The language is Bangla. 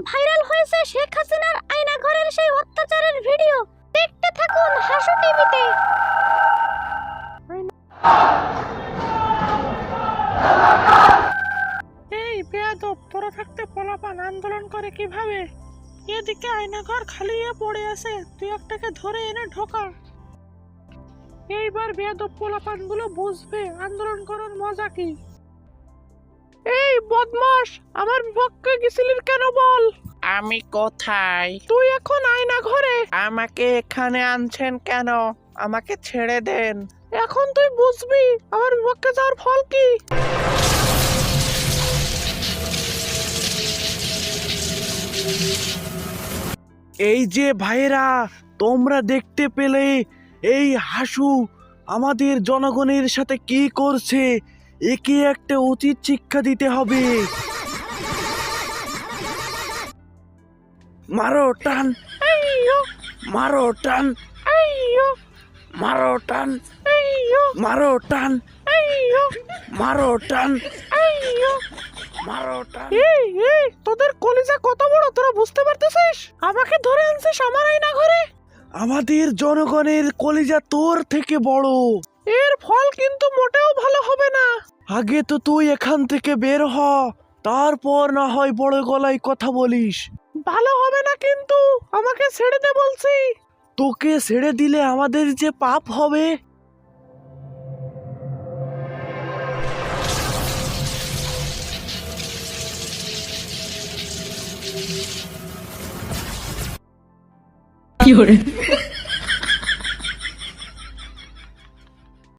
ভাইরাল হয়েছে শেখ হাসিনার আয়না ঘরের সেই অত্যাচারের ভিডিও। দেখতে থাকুন হাসু টিভিতে। এই বেয়াদব, তোরা থাকতে পোলাপান আন্দোলন করে কিভাবে? এদিকে আয়নাঘর খালি হয়ে পড়ে আছে, তুই একটাকে ধরে এনে ঢোকা। এইবার বেয়াদব পোলাপান গুলো বুঝবে আন্দোলন করার মজা কি। এই বদমাস, আমার বিপক্ষে গেছিলিস কেন বল? আমি কোথায়? তুই এখন আয়না ঘরে। আমাকে এখানে আনছেন কেন? আমাকে ছেড়ে দেন। এখন তুই বুঝবি আমার বিপক্ষে যাওয়ার ফল কি। এই যে ভাইরা, তোমরা দেখতে পেলে এই হাসু আমাদের জনগণের সাথে কি করছে। একে একটা উচিত শিক্ষা দিতে হবে। মারো টান, মারো টান, মারো টান, মারো টান, মারো টান, মারো টান। এই তোদের কলিজা কত বড়, তোরা বুঝতে পারতেছিস? আমাকে ধরে আনছিস আমার আয়না ঘরে। আমাদের জনগণের কলিজা তোর থেকে বড়। এর ফল কিন্তু মোটেও ভালো হবে না। আগে তো তুই এখান থেকে বের হ, তারপর না হয় বড় গলায় কথা বলিস। ভালো হবে না কিন্তু, আমাকে ছেড়ে দে বলছি। তোকে ছেড়ে দিলে আমাদের যে পাপ হবে। কি